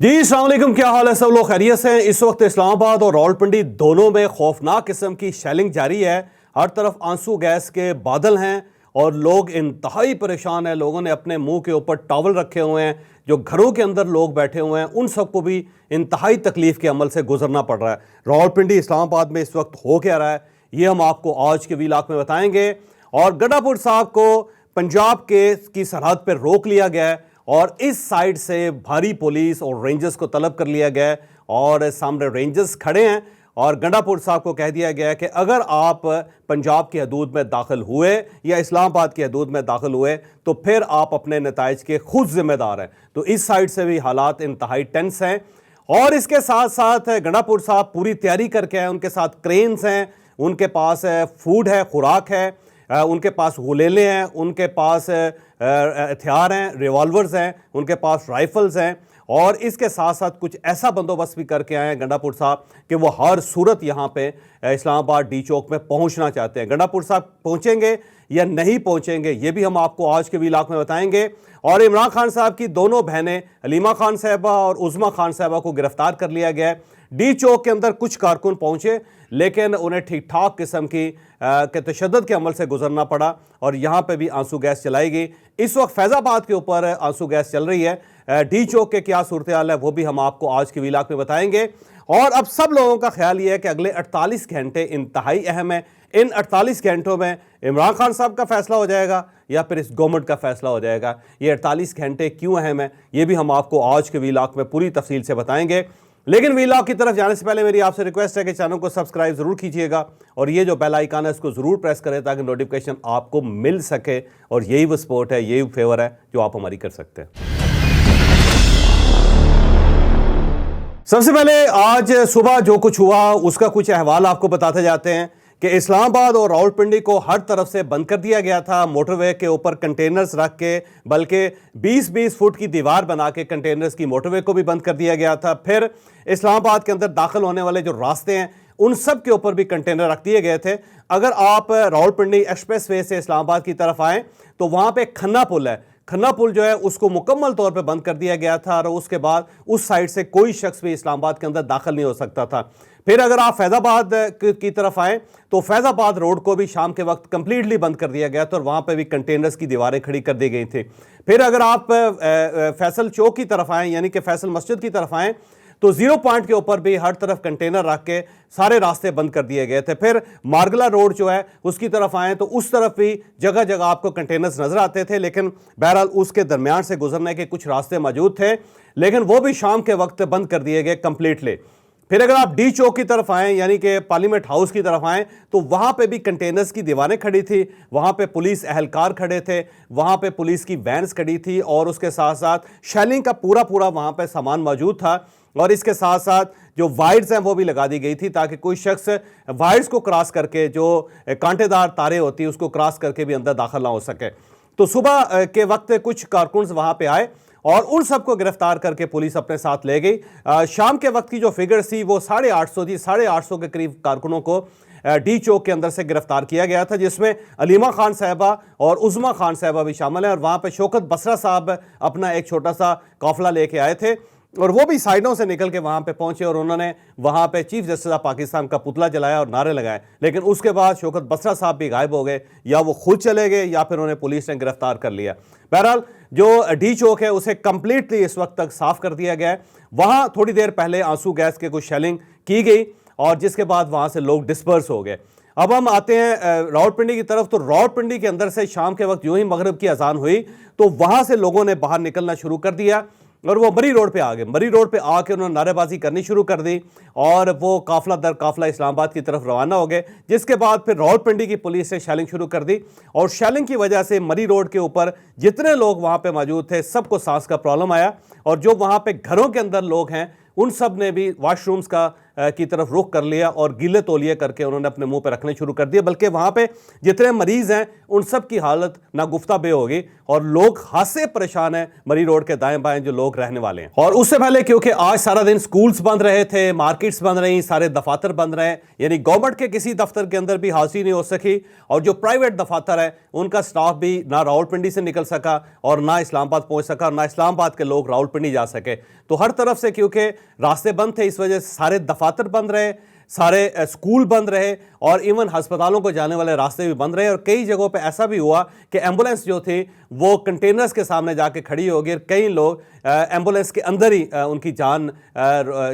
जी अस्सलाम वालेकुम, क्या हाल है? सब लोग खैरियत से हैं। इस वक्त इस्लामाबाद और रावलपिंडी दोनों में खौफनाक किस्म की शेलिंग जारी है। हर तरफ आंसू गैस के बादल हैं और लोग इंतहाई परेशान हैं। लोगों ने अपने मुंह के ऊपर टॉवल रखे हुए हैं। जो घरों के अंदर लोग बैठे हुए हैं उन सबको भी इंतहाई तकलीफ के अमल से गुजरना पड़ रहा है। रावलपिंडी इस्लामाबाद में इस वक्त हो क्या रहा है ये हम आपको आज के वीलाक में बताएंगे। और गडापुर साहब को पंजाब की सरहद पर रोक लिया गया है और इस साइड से भारी पुलिस और रेंजर्स को तलब कर लिया गया है और सामने रेंजर्स खड़े हैं और गंडापुर साहब को कह दिया गया है कि अगर आप पंजाब की हदूद में दाखिल हुए या इस्लामाबाद की हदूद में दाखिल हुए तो फिर आप अपने नताइज के खुद जिम्मेदार हैं। तो इस साइड से भी हालात इंतहाई टेंस हैं और इसके साथ साथ गंडापुर साहब पूरी तैयारी करके आए। उनके साथ क्रेन्स हैं, उनके पास फूड है, खुराक है, उनके पास गुलेले हैं, उनके पास हथियार हैं, रिवॉल्वर्स हैं, उनके पास राइफल्स हैं और इसके साथ साथ कुछ ऐसा बंदोबस्त भी करके आए हैं गंडापुर साहब कि वो हर सूरत यहाँ पे इस्लामाबाद डी चौक में पहुँचना चाहते हैं। गंडापुर साहब पहुँचेंगे या नहीं पहुँचेंगे ये भी हम आपको आज के वीलाक में बताएंगे। और इमरान खान साहब की दोनों बहनें हलीमा खान साहबा और उज़मा खान साहबा को गिरफ्तार कर लिया गया है। डी चौक के अंदर कुछ कारकुन पहुंचे लेकिन उन्हें ठीक ठाक किस्म के तशद्दुद के अमल से गुजरना पड़ा और यहाँ पे भी आंसू गैस चलाई गई। इस वक्त फैज़ाबाद के ऊपर आंसू गैस चल रही है। डी चौक के क्या सूरत हाल है वो भी हम आपको आज के वीलाक में बताएंगे। और अब सब लोगों का ख्याल ये है कि अगले 48 घंटे इंतहाई अहम है। इन 48 घंटों में इमरान खान साहब का फैसला हो जाएगा या फिर इस गवर्नमेंट का फैसला हो जाएगा। ये 48 घंटे क्यों अहम है ये भी हम आपको आज के वीलाक में पूरी तफसील से बताएंगे। लेकिन वीलाक की तरफ जाने से पहले मेरी आपसे रिक्वेस्ट है कि चैनल को सब्सक्राइब जरूर कीजिएगा और ये जो बेल आइकन है इसको जरूर प्रेस करें ताकि नोटिफिकेशन आपको मिल सके। और यही वो सपोर्ट है, यही फेवर है जो आप हमारी कर सकते हैं। सबसे पहले आज सुबह जो कुछ हुआ उसका कुछ अहवाल आपको बताते जाते हैं कि इस्लामाबाद और रावलपिंडी को हर तरफ से बंद कर दिया गया था। मोटरवे के ऊपर कंटेनर्स रख के, बल्कि 20-20 फुट की दीवार बना के कंटेनर्स की मोटरवे को भी बंद कर दिया गया था। फिर इस्लामाबाद के अंदर दाखिल होने वाले जो रास्ते हैं उन सब के ऊपर भी कंटेनर रख दिए गए थे। अगर आप रावलपिंडी एक्सप्रेस वे से इस्लामाबाद की तरफ आएँ तो वहाँ पर खन्ना पुल है। खन्ना पुल जो है उसको मुकम्मल तौर पे बंद कर दिया गया था और उसके बाद उस साइड से कोई शख्स भी इस्लामाबाद के अंदर दाखिल नहीं हो सकता था। फिर अगर आप फैज़ाबाद की तरफ आएँ तो फैज़ाबाद रोड को भी शाम के वक्त कंप्लीटली बंद कर दिया गया था और वहाँ पे भी कंटेनर्स की दीवारें खड़ी कर दी गई थी। फिर अगर आप फैसल चौक की तरफ आएँ यानी कि फैसल मस्जिद की तरफ आएँ तो 0 पॉइंट के ऊपर भी हर तरफ कंटेनर रख के सारे रास्ते बंद कर दिए गए थे। फिर मार्गला रोड जो है उसकी तरफ आए तो उस तरफ भी जगह जगह आपको कंटेनर्स नजर आते थे, लेकिन बहरहाल उसके दरमियान से गुजरने के कुछ रास्ते मौजूद थे लेकिन वो भी शाम के वक्त बंद कर दिए गए कंप्लीटली। फिर अगर आप डी चौक की तरफ आएँ यानी कि पार्लियामेंट हाउस की तरफ आएँ तो वहाँ पे भी कंटेनर्स की दीवारें खड़ी थी, वहाँ पे पुलिस एहलकार खड़े थे, वहाँ पे पुलिस की वैन्स खड़ी थी और उसके साथ साथ शेलिंग का पूरा वहाँ पे सामान मौजूद था। और इसके साथ साथ जो वाइड्स हैं वो भी लगा दी गई थी ताकि कोई शख्स वाइड्स को क्रॉस करके, जो कांटेदार तारे होती है उसको क्रॉस करके भी अंदर दाखिल ना हो सके। तो सुबह के वक्त कुछ कारकुन वहाँ पे आए और उन सबको गिरफ्तार करके पुलिस अपने साथ ले गई। शाम के वक्त की जो फिगर थी वो 850 थी। 850 के करीब कारकुनों को डी चौक के अंदर से गिरफ्तार किया गया था जिसमें हलीमा खान साहबा और उज़मा खान साहबा भी शामिल हैं। और वहाँ पे शौकत बसरा साहब अपना एक छोटा सा काफिला लेके आए थे और वो भी साइडों से निकल के वहाँ पे पहुंचे और उन्होंने वहाँ पे चीफ जस्टिस ऑफ पाकिस्तान का पुतला जलाया और नारे लगाए। लेकिन उसके बाद शौकत बसरा साहब भी गायब हो गए, या वो खुद चले गए या फिर उन्हें पुलिस ने गिरफ्तार कर लिया। बहरहाल जो डी चौक है उसे कंप्लीटली इस वक्त तक साफ कर दिया गया है। वहाँ थोड़ी देर पहले आंसू गैस के कुछ शेलिंग की गई और जिसके बाद वहाँ से लोग डिस्पर्स हो गए। अब हम आते हैं रावलपिंडी की तरफ। तो रावलपिंडी के अंदर से शाम के वक्त यूं ही मगरिब की अजान हुई तो वहाँ से लोगों ने बाहर निकलना शुरू कर दिया और वो मरी रोड पे आ गए। मरी रोड पे आके उन्होंने नारेबाजी करनी शुरू कर दी और वो काफिला दर काफिला इस्लामाबाद की तरफ रवाना हो गए। जिसके बाद फिर रावलपिंडी की पुलिस ने शेलिंग शुरू कर दी और शेलिंग की वजह से मरी रोड के ऊपर जितने लोग वहाँ पे मौजूद थे सबको सांस का प्रॉब्लम आया और जो वहाँ पे घरों के अंदर लोग हैं उन सब ने भी वॉशरूम्स का की तरफ रुख कर लिया और गीले तौलिए करके उन्होंने अपने मुंह पे रखने शुरू कर दिए, बल्कि वहां पे जितने मरीज हैं उन सब की हालत नागुफ्ता बे होगी और लोग हाथ से परेशान हैं मरी रोड के दाएं बाएं जो लोग रहने वाले हैं। और उससे पहले क्योंकि आज सारा दिन स्कूल्स बंद रहे थे, मार्केट्स बंद रही, सारे दफातर बंद रहे, यानी गवर्नमेंट के किसी दफ्तर के अंदर भी हाजिरी नहीं हो सकी और जो प्राइवेट दफातर है उनका स्टाफ भी ना रावलपिंडी से निकल सका और ना इस्लामाबाद पहुंच सका, ना इस्लामाबाद के लोग रावलपिंडी जा सके। तो हर तरफ से क्योंकि रास्ते बंद थे, इस वजह से सारे दफातर बंद रहे, सारे स्कूल बंद रहे और इवन अस्पतालों को जाने वाले रास्ते भी बंद रहे। और कई जगहों पे ऐसा भी हुआ कि एम्बुलेंस जो थी वो कंटेनर्स के सामने जाके खड़ी हो गई, कई लोग एम्बुलेंस के अंदर ही उनकी जान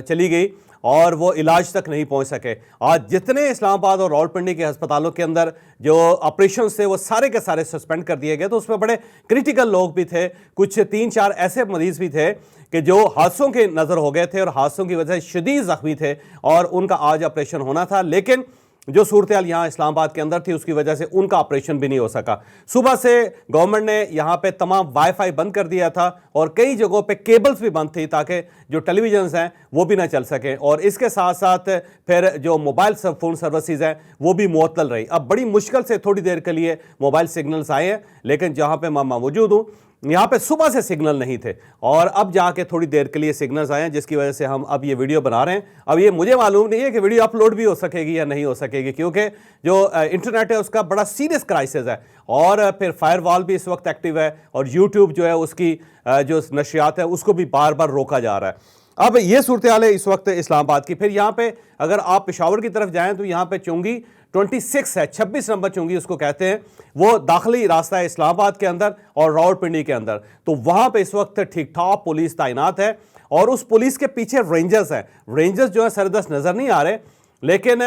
चली गई और वो इलाज तक नहीं पहुंच सके। आज जितने इस्लामाबाद और रावलपिंडी के अस्पतालों के अंदर जो ऑपरेशन थे वो सारे के सारे सस्पेंड कर दिए गए। तो उसमें बड़े क्रिटिकल लोग भी थे, कुछ 3-4 ऐसे मरीज भी थे कि जो हादसों के नज़र हो गए थे और हादसों की वजह से शदीद जख्मी थे और उनका आज ऑपरेशन होना था, लेकिन जो सूरत हाल यहाँ इस्लामाबाद के अंदर थी उसकी वजह से उनका ऑपरेशन भी नहीं हो सका। सुबह से गवर्नमेंट ने यहाँ पे तमाम वाईफाई बंद कर दिया था और कई जगहों पे केबल्स भी बंद थी ताकि जो टेलीविजन्स हैं वो भी ना चल सकें और इसके साथ साथ फिर जो मोबाइल फ़ोन सर्विसेज हैं वो भी मुअत्तल रही। अब बड़ी मुश्किल से थोड़ी देर के लिए मोबाइल सिग्नल्स आए हैं, लेकिन जहाँ पर मैं मौजूद हूँ यहाँ पे सुबह से सिग्नल नहीं थे और अब जाके थोड़ी देर के लिए सिग्नल्स आए हैं, जिसकी वजह से हम अब ये वीडियो बना रहे हैं। अब ये मुझे मालूम नहीं है कि वीडियो अपलोड भी हो सकेगी या नहीं हो सकेगी, क्योंकि जो इंटरनेट है उसका बड़ा सीरियस क्राइसिस है और फिर फायरवॉल भी इस वक्त एक्टिव है और यूट्यूब जो है उसकी जो नशरियात है उसको भी बार बार रोका जा रहा है। अब ये सूरत हाल है इस वक्त इस्लामाबाद की। फिर यहाँ पे अगर आप पेशावर की तरफ जाएं तो यहाँ पे चुंगी 26 है, 26 नंबर चुंगी उसको कहते हैं, वो दाखिली रास्ता है इस्लामाबाद के अंदर और रावलपिंडी के अंदर। तो वहाँ पे इस वक्त ठीक ठाक पुलिस तैनात है और उस पुलिस के पीछे रेंजर्स हैं। रेंजर्स जो है सरदस्त नज़र नहीं आ रहे, लेकिन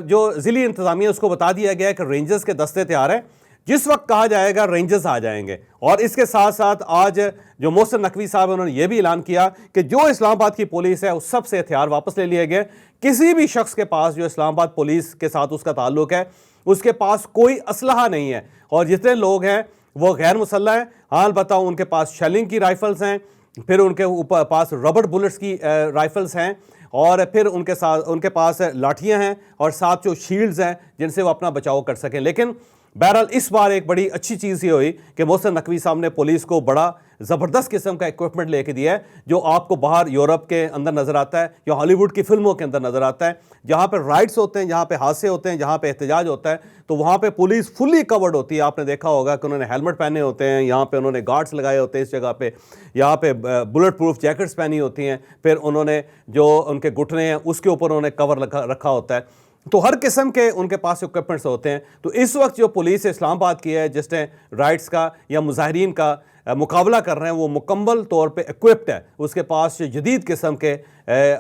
जो ज़िली इंतज़ामिया उसको बता दिया गया है कि रेंजर्स के दस्ते तैयार हैं, जिस वक्त कहा जाएगा रेंजर्स आ जाएंगे। और इसके साथ साथ आज जो मोहसिन नकवी साहब उन्होंने ये भी ऐलान किया कि जो इस्लामाबाद की पुलिस है उस सब से हथियार वापस ले लिए गए। किसी भी शख्स के पास जो इस्लामाबाद पुलिस के साथ उसका ताल्लुक है उसके पास कोई असलहा नहीं है और जितने लोग हैं वो गैर मुसल्लह हैं। हाल बताऊँ उनके पास शेलिंग की राइफल्स हैं, फिर उनके ऊपर पास रबड़ बुलेट्स की राइफल्स हैं और फिर उनके पास लाठियाँ हैं और साथ जो शील्ड्स हैं जिनसे वो अपना बचाव कर सकें। लेकिन बहरहाल इस बार एक बड़ी अच्छी चीज़ ये हुई कि मोहसिन नकवी साहब ने पुलिस को बड़ा ज़बरदस्त किस्म का इक्विपमेंट लेके दिया है जो आपको बाहर यूरोप के अंदर नज़र आता है या हॉलीवुड की फिल्मों के अंदर नज़र आता है। जहाँ पे राइट्स होते हैं, जहाँ पे हादसे होते हैं, जहाँ पे एहतजाज होता है, तो वहाँ पे पुलिस फुली कवर्ड होती है। आपने देखा होगा कि उन्होंने हेलमेट पहने होते हैं, यहाँ पे उन्होंने गार्ड्स लगाए होते हैं इस जगह पे, यहाँ पे बुलेट प्रूफ जैकेट्स पहनी होती हैं, फिर उन्होंने जो उनके घुटने हैं उसके ऊपर उन्होंने कवर रखा होता है। तो हर किस्म के उनके पास इक्विपमेंट्स होते हैं। तो इस वक्त जो पुलिस इस्लामाबाद की है जिसने राइट्स का या मुजाहिरीन का मुकाबला कर रहे हैं वो मुकम्मल तौर पे इक्विप्ड है, उसके पास जदीद किस्म के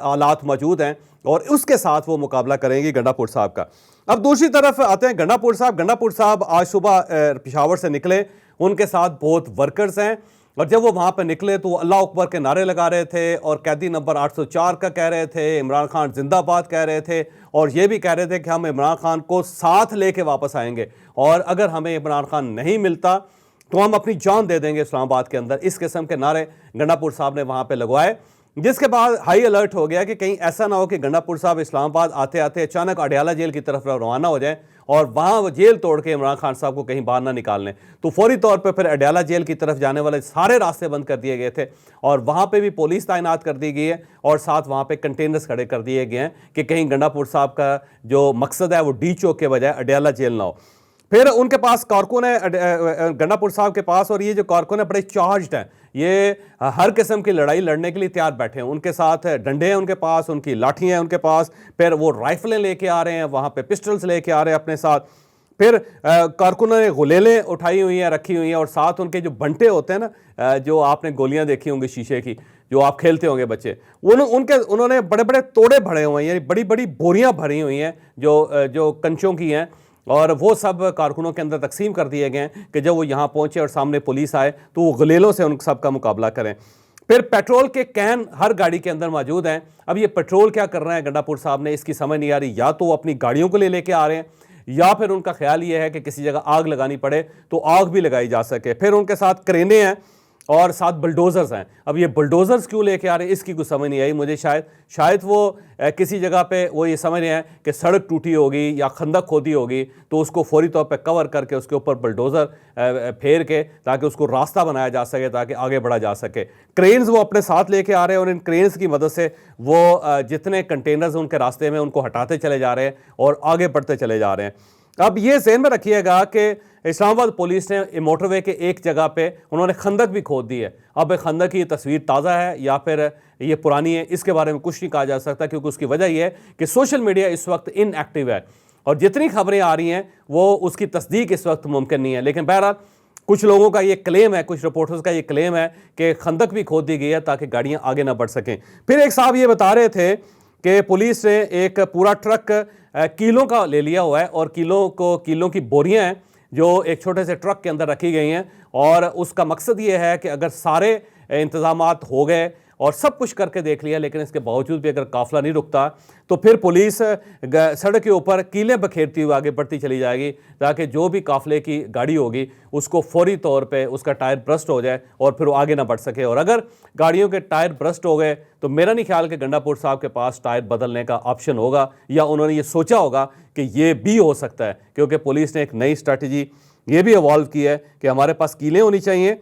आलात मौजूद हैं और उसके साथ वो मुकाबला करेंगे गंडापुर साहब का। अब दूसरी तरफ आते हैं गंडापुर साहब। गंडापुर साहब आज सुबह पेशावर से निकले, उनके साथ बहुत वर्कर्स हैं और जब वो वहाँ पे निकले तो वो अल्लाह अकबर के नारे लगा रहे थे और कैदी नंबर 804 का कह रहे थे, इमरान खान जिंदाबाद कह रहे थे और ये भी कह रहे थे कि हम इमरान खान को साथ लेके वापस आएंगे और अगर हमें इमरान खान नहीं मिलता तो हम अपनी जान दे देंगे इस्लामाबाद के अंदर। इस किस्म के नारे गंडापुर साहब ने वहाँ पे लगवाए, जिसके बाद हाई अलर्ट हो गया कि कहीं ऐसा ना हो कि गंडापुर साहब इस्लामाबाद आते आते अचानक अडयाला जेल की तरफ रवाना हो जाए और वहाँ वो जेल तोड़ के इमरान खान साहब को कहीं बाहर ना निकाल लें। तो फौरी तौर पे फिर अडयाला जेल की तरफ जाने वाले सारे रास्ते बंद कर दिए गए थे और वहाँ पे भी पुलिस तैनात कर दी गई है और साथ वहाँ पे कंटेनर्स खड़े कर दिए गए हैं कि कहीं गंडापुर साहब का जो मकसद है वो डी चौक के बजाय अडयाला जेल ना हो। फिर उनके पास कारकुन है गंडापुर साहब के पास और ये जो कारकुन है बड़े चार्ज्ड हैं, ये हर किस्म की लड़ाई लड़ने के लिए तैयार बैठे हैं। उनके साथ डंडे हैं उनके पास, उनकी लाठियाँ हैं उनके पास, फिर वो राइफलें लेके आ रहे हैं, वहाँ पे पिस्टल्स लेके आ रहे हैं अपने साथ। फिर कारकुनों ने गुलेलें उठाई हुई हैं, रखी हुई हैं और साथ उनके जो बंटे होते हैं ना, जो आपने गोलियां देखी होंगी शीशे की जो आप खेलते होंगे बच्चे, उन्होंने बड़े बड़े तोड़े भरे हुए हैं, यानी बड़ी बड़ी बोरियां भरी हुई हैं जो कंचों की हैं और वो सब कारकुनों के अंदर तकसीम कर दिए गए हैं कि जब वो यहाँ पहुँचे और सामने पुलिस आए तो वो गुलेलों से उन सब का मुकाबला करें। फिर पेट्रोल के कैन हर गाड़ी के अंदर मौजूद हैं। अब ये पेट्रोल क्या कर रहे हैं गंडापुर साहब ने, इसकी समझ नहीं आ रही। या तो वो अपनी गाड़ियों को लेके आ रहे हैं या फिर उनका ख्याल ये है कि किसी जगह आग लगानी पड़े तो आग भी लगाई जा सके। फिर उनके साथ क्रेनें हैं और साथ बुलडोज़र्स हैं। अब ये बुलडोज़र्स क्यों लेके आ रहे हैं इसकी कुछ समझ नहीं आई मुझे। शायद वो किसी जगह पे वो ये समझ रहे हैं कि सड़क टूटी होगी या खंदक खोदी होगी तो उसको फौरी तौर पे कवर करके उसके ऊपर बुलडोज़र फेर के ताकि उसको रास्ता बनाया जा सके, ताकि आगे बढ़ा जा सके। क्रेन्स वो अपने साथ लेके आ रहे हैं और इन क्रेन्स की मदद से वो जितने कंटेनर्स उनके रास्ते में उनको हटाते चले जा रहे हैं और आगे बढ़ते चले जा रहे हैं। अब ये ज़हन में रखिएगा कि इस्लामाबाद पुलिस ने मोटरवे के एक जगह पे उन्होंने खंदक भी खोद दी है। अब खंदक की तस्वीर ताज़ा है या फिर ये पुरानी है, इसके बारे में कुछ नहीं कहा जा सकता, क्योंकि उसकी वजह यह है कि सोशल मीडिया इस वक्त इनएक्टिव है और जितनी खबरें आ रही हैं वो उसकी तस्दीक इस वक्त मुमकिन नहीं है। लेकिन बहरहाल कुछ लोगों का ये क्लेम है, कुछ रिपोर्टर्स का ये क्लेम है कि खंदक भी खोद दी गई है ताकि गाड़ियाँ आगे ना बढ़ सकें। फिर एक साहब ये बता रहे थे कि पुलिस ने एक पूरा ट्रक कीलों का ले लिया हुआ है और कीलों की बोरियां हैं जो एक छोटे से ट्रक के अंदर रखी गई हैं और उसका मकसद ये है कि अगर सारे इंतजामात हो गए और सब कुछ करके देख लिया लेकिन इसके बावजूद भी अगर काफिला नहीं रुकता तो फिर पुलिस सड़क के ऊपर कीलें बखेरती हुई आगे बढ़ती चली जाएगी ताकि जो भी काफिले की गाड़ी होगी उसको फौरी तौर पे उसका टायर ब्रस्ट हो जाए और फिर वो आगे ना बढ़ सके। और अगर गाड़ियों के टायर ब्रस्ट हो गए तो मेरा नहीं ख्याल कि गंडापुर साहब के पास टायर बदलने का ऑप्शन होगा या उन्होंने ये सोचा होगा कि ये भी हो सकता है, क्योंकि पुलिस ने एक नई स्ट्रैटेजी ये भी इवॉल्व की है कि हमारे पास कीलें होनी चाहिए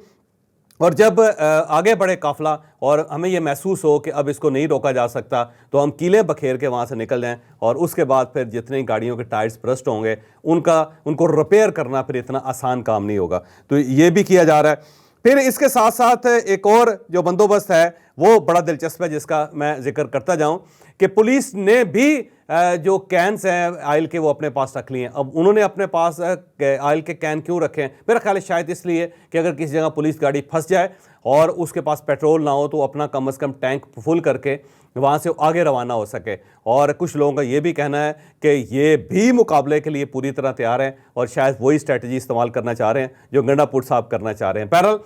और जब आगे बढ़े काफिला और हमें यह महसूस हो कि अब इसको नहीं रोका जा सकता तो हम कीलें बखेर के वहाँ से निकल जाएं और उसके बाद फिर जितनी गाड़ियों के टायर्स ब्रस्ट होंगे उनको रिपेयर करना फिर इतना आसान काम नहीं होगा। तो ये भी किया जा रहा है। फिर इसके साथ साथ एक और जो बंदोबस्त है वो बड़ा दिलचस्प है जिसका मैं जिक्र करता जाऊं कि पुलिस ने भी जो कैंस हैं आयल के वो अपने पास रख लिए हैं। अब उन्होंने अपने पास आयल के कैन क्यों रखे हैं? मेरा ख्याल है शायद इसलिए कि अगर किसी जगह पुलिस गाड़ी फंस जाए और उसके पास पेट्रोल ना हो तो अपना कम से कम टैंक फुल करके वहाँ से आगे रवाना हो सके। और कुछ लोगों का ये भी कहना है कि ये भी मुकाबले के लिए पूरी तरह तैयार हैं और शायद वही स्ट्रैटेजी इस्तेमाल करना चाह रहे हैं जो गंडापुर साहब करना चाह रहे हैं। बहरहाल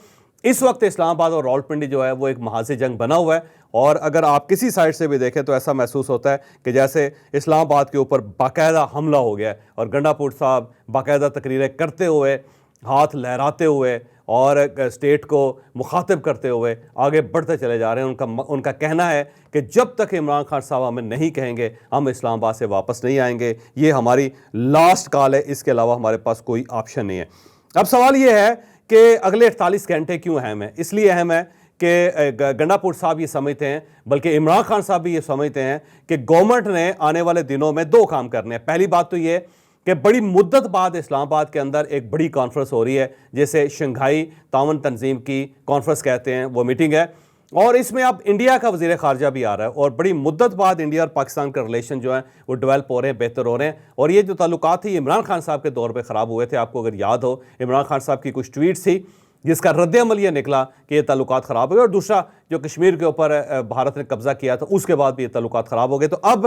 इस वक्त इस्लामाबाद और रावलपिंडी जो है वो एक महाज़ जंग बना हुआ है और अगर आप किसी साइड से भी देखें तो ऐसा महसूस होता है कि जैसे इस्लामाबाद के ऊपर बाकायदा हमला हो गया है और गंडापुर साहब बाकायदा तकरीरें करते हुए, हाथ लहराते हुए और स्टेट को मुखातिब करते हुए आगे बढ़ते चले जा रहे हैं। उनका कहना है कि जब तक इमरान खान साहब हमें नहीं कहेंगे हम इस्लामाबाद से वापस नहीं आएंगे, ये हमारी लास्ट कॉल है, इसके अलावा हमारे पास कोई ऑप्शन नहीं है। अब सवाल ये है कि अगले 48 घंटे क्यों अहम है? इसलिए अहम है कि गंडापुर साहब ये समझते हैं, बल्कि इमरान खान साहब भी ये समझते हैं कि गवर्नमेंट ने आने वाले दिनों में दो काम करने हैं। पहली बात तो ये कि बड़ी मुद्दत बाद इस्लामाबाद के अंदर एक बड़ी कॉन्फ्रेंस हो रही है जिसे शंघाई ताउन तंजीम की कॉन्फ्रेंस कहते हैं, वो मीटिंग है और इसमें अब इंडिया का वज़ीर ख़ारजा भी आ रहा है और बड़ी मुद्दत बाद इंडिया और पाकिस्तान के रिलेशन जो हैं वो डेवलप हो रहे हैं, बेहतर हो रहे हैं। और ये जो ताल्लुकात थे इमरान खान साहब के दौर पे ख़राब हुए थे। आपको अगर याद हो इमरान खान साहब की कुछ ट्वीट्स थी जिसका रद्द-ए-अमल ये निकला कि ये ताल्लुकात ख़राब हो गए और दूसरा जो कश्मीर के ऊपर भारत ने कब्ज़ा किया था उसके बाद भी ये ताल्लुकात ख़राब हो गए। तो अब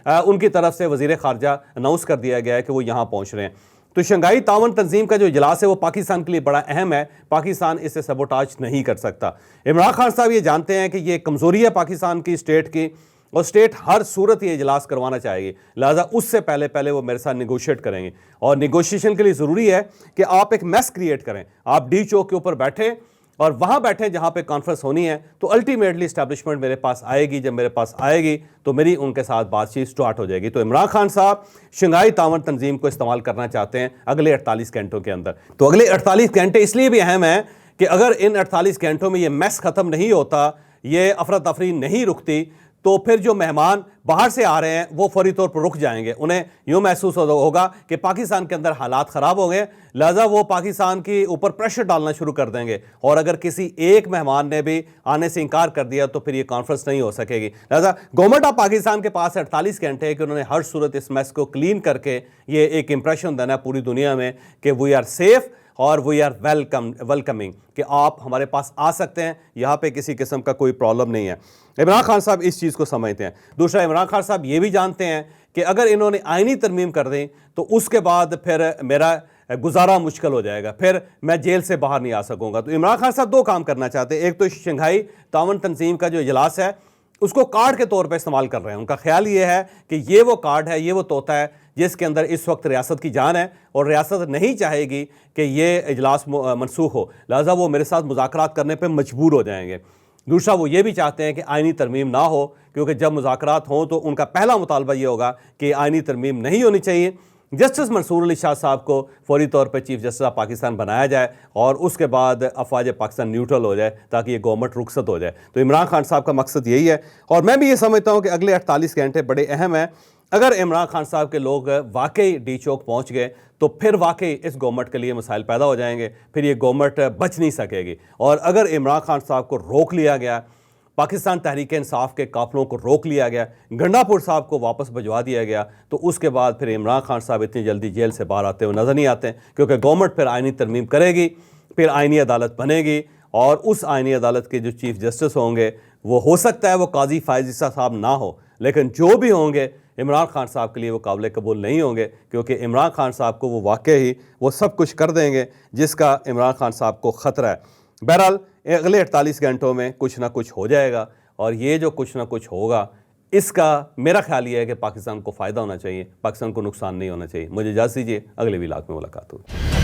उनकी तरफ से वज़ीर ख़ारजा अनाउंस कर दिया गया है कि वो यहाँ पहुँच रहे हैं। तो शंघाई ताउन तंजीम का जो इजलास है वो पाकिस्तान के लिए बड़ा अहम है, पाकिस्तान इससे सबोटाज नहीं कर सकता। इमरान खान साहब ये जानते हैं कि ये कमज़ोरी है पाकिस्तान की स्टेट की और स्टेट हर सूरत ये इजलास करवाना चाहेगी, लिहाजा उससे पहले वो मेरे साथ निगोशिएट करेंगे और निगोशिएशन के लिए ज़रूरी है कि आप एक मैस क्रिएट करें। आप डी चौक के ऊपर बैठे और वहाँ बैठे जहाँ पे कॉन्फ्रेंस होनी है तो अल्टीमेटली इस्टेब्लिशमेंट मेरे पास आएगी, जब मेरे पास आएगी तो मेरी उनके साथ बातचीत स्टार्ट हो जाएगी। तो इमरान खान साहब शंघाई ताउन तंजीम को इस्तेमाल करना चाहते हैं अगले 48 घंटों के अंदर। तो अगले 48 घंटे इसलिए भी अहम है कि अगर इन 48 घंटों में ये मैस ख़त्म नहीं होता, ये अफरा तफरी नहीं रुकती तो फिर जो मेहमान बाहर से आ रहे हैं वो फौरी तौर पर रुक जाएंगे। उन्हें यूँ महसूस होगा कि पाकिस्तान के अंदर हालात ख़राब हो गए, लिहाजा वो पाकिस्तान के ऊपर प्रेशर डालना शुरू कर देंगे और अगर किसी एक मेहमान ने भी आने से इनकार कर दिया तो फिर ये कॉन्फ्रेंस नहीं हो सकेगी। लिहाजा गवर्नमेंट ऑफ पाकिस्तान के पास 48 घंटे है कि उन्होंने हर सूरत इस मैस को क्लीन करके ये एक इंप्रेशन देना पूरी दुनिया में कि वी आर सेफ और वी आर वेलकमिंग, कि आप हमारे पास आ सकते हैं, यहाँ पे किसी किस्म का कोई प्रॉब्लम नहीं है। इमरान खान साहब इस चीज़ को समझते हैं। दूसरा, इमरान खान साहब ये भी जानते हैं कि अगर इन्होंने आईनी तरमीम कर दी तो उसके बाद फिर मेरा गुजारा मुश्किल हो जाएगा, फिर मैं जेल से बाहर नहीं आ सकूँगा। तो इमरान खान साहब दो काम करना चाहते हैं। एक तो शंघाई ताउन तंजीम का जो इजलास है उसको कार्ड के तौर पर इस्तेमाल कर रहे हैं। उनका ख्याल ये है कि ये वो कार्ड है, ये वो तोता है जिसके अंदर इस वक्त रियासत की जान है और रियासत नहीं चाहेगी कि ये इजलास मनसूख हो, लिहाजा वो मेरे साथ मुज़ाकरात करने पर मजबूर हो जाएंगे। दूसरा, वो ये भी चाहते हैं कि आइनी तरमीम ना हो, क्योंकि जब मुज़ाकरात हों तो उनका पहला मुतालबा ये होगा कि आइनी तरमीम नहीं होनी चाहिए, जस्टिस मंसूर अली शाह साहब को फौरी तौर पर चीफ जस्टिस ऑफ पाकिस्तान बनाया जाए और उसके बाद अफवाज पाकिस्तान न्यूट्रल हो जाए ताकि ये गवर्नमेंट रुखसत हो जाए। तो इमरान खान साहब का मकसद यही है और मैं भी ये समझता हूँ कि अगले 48 घंटे बड़े अहम हैं। अगर इमरान खान साहब के लोग वाकई डी चौक पहुँच गए तो फिर वाकई इस गवर्नमेंट के लिए मसाइल पैदा हो जाएंगे, फिर ये गवर्नमेंट बच नहीं सकेगी। और अगर इमरान खान साहब को रोक लिया गया, पाकिस्तान तहरीक इंसाफ के काफिलों को रोक लिया गया, गंडापुर साहब को वापस भिजवा दिया गया, तो उसके बाद फिर इमरान खान साहब इतनी जल्दी जेल से बाहर आते हुए नज़र नहीं आते, क्योंकि गवर्नमेंट फिर आइनी तरमीम करेगी, फिर आइनी अदालत बनेगी और उस आइनी अदालत के जो चीफ जस्टिस होंगे वो हो सकता है वो काजी फायज ईसा साहब ना हो, लेकिन जो भी होंगे इमरान खान साहब के लिए वो काबिल कबूल नहीं होंगे, क्योंकि इमरान खान साहब को वो वाकई ही वो सब कुछ कर देंगे जिसका इमरान खान साहब को ख़तरा है। बहरहाल अगले 48 घंटों में कुछ ना कुछ हो जाएगा और ये जो कुछ ना कुछ होगा इसका मेरा ख्याल ये है कि पाकिस्तान को फ़ायदा होना चाहिए, पाकिस्तान को नुकसान नहीं होना चाहिए। मुझे इजाज़त दीजिए, अगले व्लॉग में मुलाकात होगी।